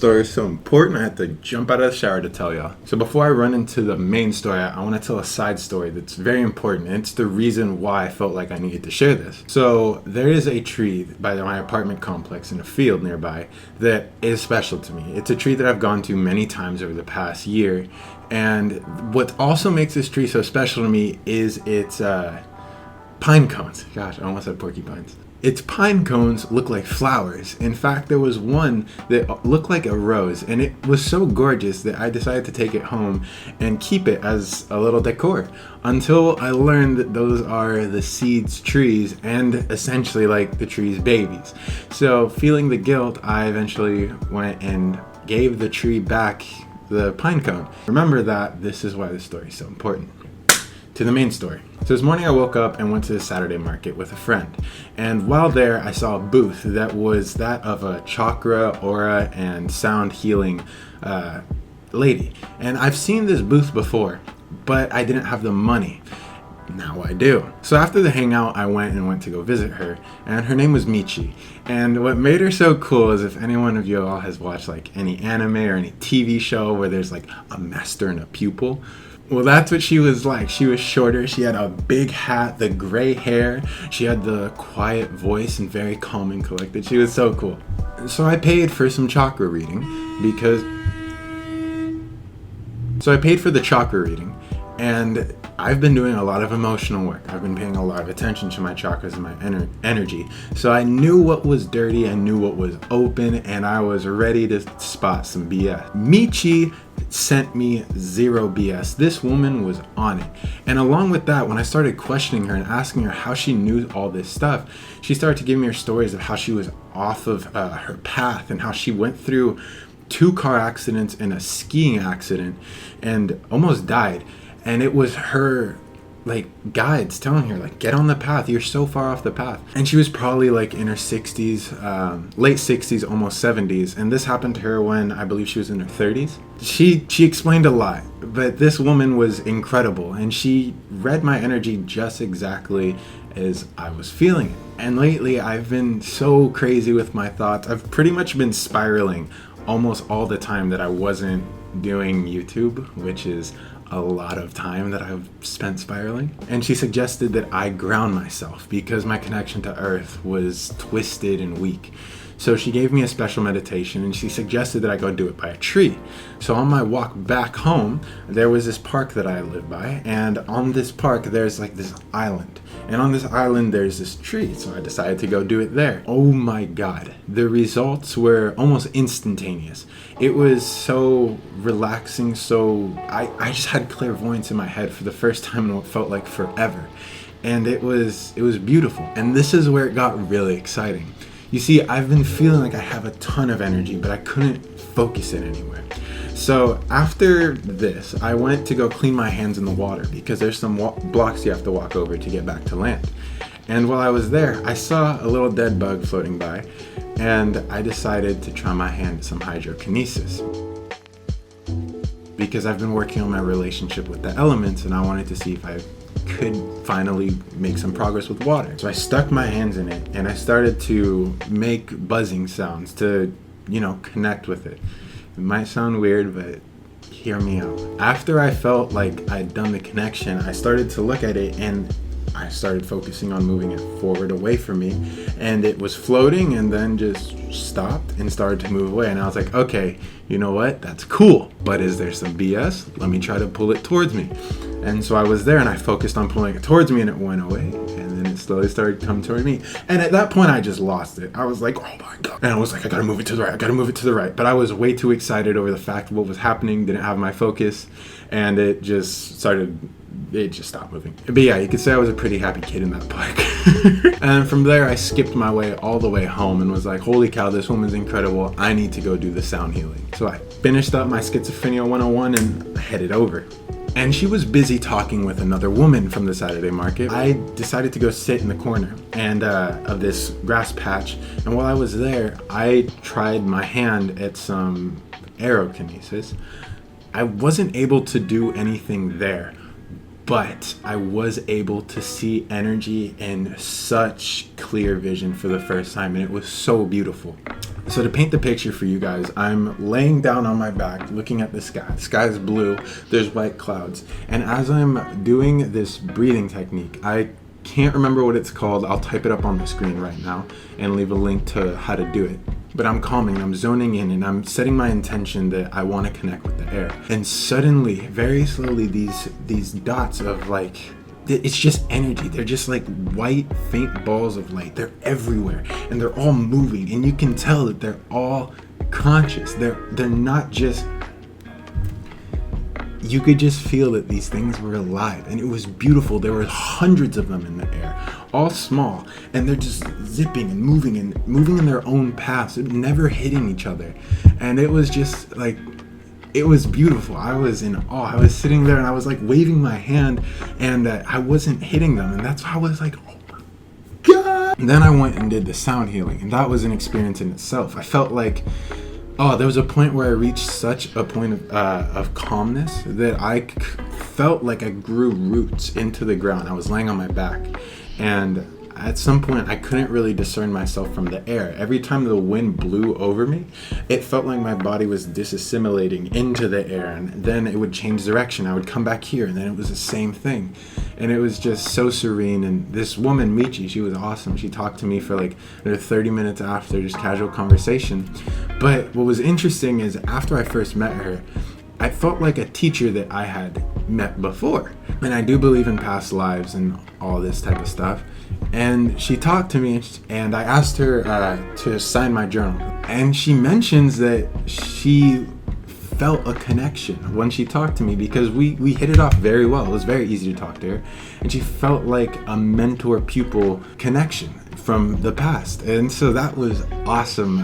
story is so important, I had to jump out of the shower to tell y'all. So before I run into the main story, I want to tell a side story that's very important. And it's the reason why I felt like I needed to share this. So there is a tree by my apartment complex in a field nearby that is special to me. It's a tree that I've gone to many times over the past year. And what also makes this tree so special to me is its pine cones. Gosh, I almost said porcupines. Its pine cones look like flowers. In fact, there was one that looked like a rose, and it was so gorgeous that I decided to take it home and keep it as a little decor until I learned that those are the seed's trees and essentially like the tree's babies. So feeling the guilt, I eventually went and gave the tree back the pine cone. Remember that this is why this story is so important. To the main story. So this morning I woke up and went to the Saturday market with a friend. And while there, I saw a booth that was that of a chakra, aura, and sound healing lady. And I've seen this booth before, but I didn't have the money. Now I do. So after the hangout, I went to go visit her, and her name was Michi. And what made her so cool is if any one of you all has watched like any anime or any TV show where there's like a master and a pupil, well, that's what she was like. She was shorter, she had a big hat, the gray hair, she had the quiet voice and very calm and collected. She was so cool. So I paid for some chakra reading So I paid for the chakra reading, and I've been doing a lot of emotional work. I've been paying a lot of attention to my chakras and my energy. So I knew what was dirty, I knew what was open, and I was ready to spot some BS. Michi sent me zero BS. This woman was on it. And along with that, when I started questioning her and asking her how she knew all this stuff, she started to give me her stories of how she was off of her path and how she went through 2 car accidents and a skiing accident and almost died. And it was her like guides telling her like, get on the path, you're so far off the path. And she was probably like in her 60s, late 60s, almost 70s, and this happened to her when I believe she was in her 30s. She explained a lot, but this woman was incredible, and she read my energy just exactly as I was feeling it. And lately I've been so crazy with my thoughts. I've pretty much been spiraling almost all the time that I wasn't doing YouTube, which is a lot of time that I've spent spiraling. And she suggested that I ground myself because my connection to Earth was twisted and weak. So she gave me a special meditation, and she suggested that I go do it by a tree. So on my walk back home, there was this park that I live by, and on this park there's like this island. And on this island there's this tree, so I decided to go do it there. Oh my god, the results were almost instantaneous. It was so relaxing, so I just had clairvoyance in my head for the first time in what felt like forever. And it was beautiful. And this is where it got really exciting. You see, I've been feeling like I have a ton of energy, but I couldn't focus it anywhere. So after this, I went to go clean my hands in the water because there's some blocks you have to walk over to get back to land. And while I was there, I saw a little dead bug floating by, and I decided to try my hand at some hydrokinesis because I've been working on my relationship with the elements, and I wanted to see if I could finally make some progress with water. So I stuck my hands in it and I started to make buzzing sounds to, connect with it. It might sound weird, but hear me out. After I felt like I'd done the connection, I started to look at it and I started focusing on moving it forward away from me, and it was floating and then just stopped and started to move away. And I was like, okay, you know what? That's cool. But is there some BS? Let me try to pull it towards me. And so I was there and I focused on pulling it towards me, and it went away. And then it slowly started to come toward me. And at that point I just lost it. I was like, oh my God. And I was like, I gotta move it to the right. I gotta move it to the right. But I was way too excited over the fact of what was happening, didn't have my focus, and it just stopped moving. But yeah, you could say I was a pretty happy kid in that park. And from there, I skipped my way all the way home and was like, holy cow, this woman's incredible. I need to go do the sound healing. So I finished up my Schizophrenia 101 and headed over. And she was busy talking with another woman from the Saturday market. I decided to go sit in the corner of this grass patch. And while I was there, I tried my hand at some aerokinesis. I wasn't able to do anything there, but I was able to see energy in such clear vision for the first time, and it was so beautiful. So to paint the picture for you guys, I'm laying down on my back looking at the sky. The sky is blue, there's white clouds. And as I'm doing this breathing technique, I can't remember what it's called. I'll type it up on the screen right now and leave a link to how to do it. But I'm calming, I'm zoning in, and I'm setting my intention that I want to connect with the air. And suddenly, very slowly, these dots of like, it's just energy. They're just like white, faint balls of light. They're everywhere, and they're all moving, and you can tell that they're all conscious. They're not just. You could just feel that these things were alive, and it was beautiful. There were hundreds of them in the air, all small, and they're just zipping and moving in their own paths, never hitting each other. And it was just like, it was beautiful. I was in awe. I was sitting there and I was like waving my hand, and I wasn't hitting them, and that's how I was like, oh my God. And then I went and did the sound healing, and that was an experience in itself. I felt like, there was a point where I reached such a point of calmness that I felt like I grew roots into the ground. I was laying on my back, and at some point I couldn't really discern myself from the air. Every time the wind blew over me, it felt like my body was disassimilating into the air, and then it would change direction. I would come back here, and then it was the same thing. And it was just so serene. And this woman, Michi, she was awesome. She talked to me for like 30 minutes after, just casual conversation. But what was interesting is after I first met her, I felt like a teacher that I had met before. And I do believe in past lives and all this type of stuff. And she talked to me, and I asked her to sign my journal. And she mentions that she felt a connection when she talked to me, because we hit it off very well. It was very easy to talk to her, and she felt like a mentor-pupil connection from the past. And so that was awesome.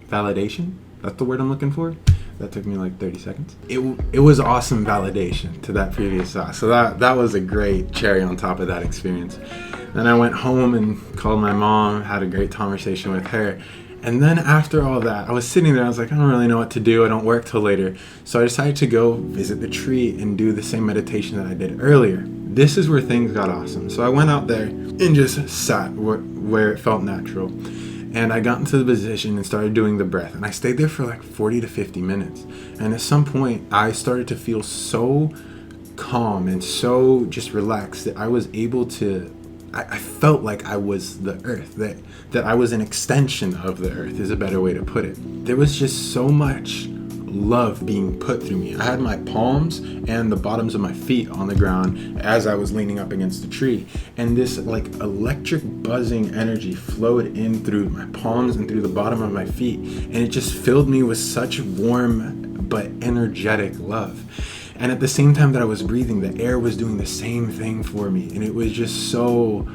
Validation, that's the word I'm looking for. That took me like 30 seconds. It was awesome validation to that previous thought. So that was a great cherry on top of that experience. Then I went home and called my mom, had a great conversation with her. And then after all that, I was sitting there, I was like, I don't really know what to do. I don't work till later. So I decided to go visit the tree and do the same meditation that I did earlier. This is where things got awesome. So I went out there and just sat where it felt natural. And I got into the position and started doing the breath. And I stayed there for like 40 to 50 minutes. And at some point, I started to feel so calm and so just relaxed that I was able to, I felt like I was the earth, that I was an extension of the earth is a better way to put it. There was just so much love being put through me. I had my palms and the bottoms of my feet on the ground as I was leaning up against the tree, and this like electric buzzing energy flowed in through my palms and through the bottom of my feet, and it just filled me with such warm but energetic love. And at the same time that I was breathing, the air was doing the same thing for me, and it was just so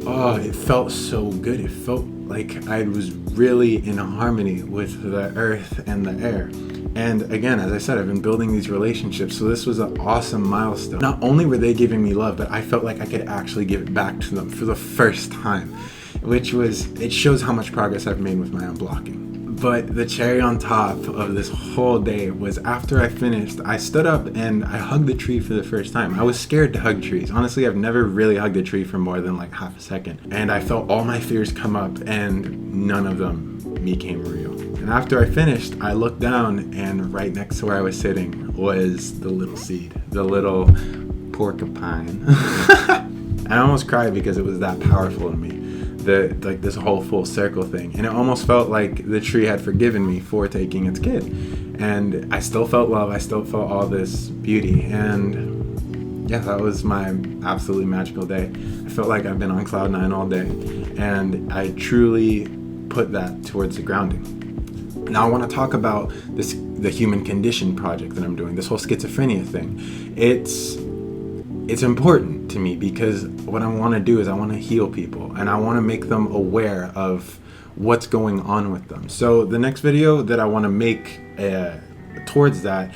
it felt so good. It felt like I was really in harmony with the earth and the air. And again, as I said, I've been building these relationships, so this was an awesome milestone. Not only were they giving me love, but I felt like I could actually give it back to them for the first time, it shows how much progress I've made with my unblocking. But the cherry on top of this whole day was after I finished, I stood up and I hugged the tree for the first time. I was scared to hug trees. Honestly, I've never really hugged a tree for more than like half a second. And I felt all my fears come up, and none of them became real. And after I finished, I looked down, and right next to where I was sitting was the little seed, the little porcupine. I almost cried because it was that powerful to me. Like this whole full circle thing, and it almost felt like the tree had forgiven me for taking its kid, and I still felt love, I still felt all this beauty, and yeah, that was my absolutely magical day. I felt like I've been on cloud 9 all day, and I truly put that towards the grounding. Now I want to talk about the human condition project that I'm doing, this whole schizophrenia thing. It's important to me because what I want to do is I want to heal people, and I want to make them aware of what's going on with them. So the next video that I want to make towards that,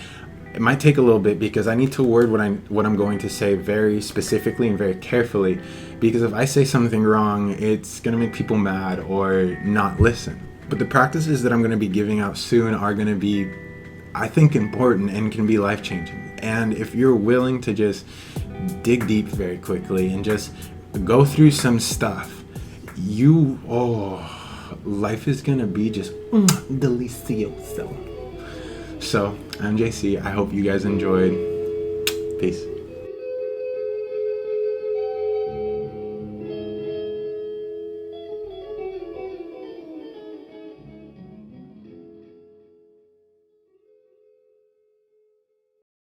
it might take a little bit because I need to word what I'm going to say very specifically and very carefully, because if I say something wrong, it's going to make people mad or not listen. But the practices that I'm going to be giving out soon are going to be, I think, important and can be life-changing. And if you're willing to just dig deep very quickly and just go through some stuff, life is gonna be just delicioso. So I'm JC. I hope you guys enjoyed. Peace.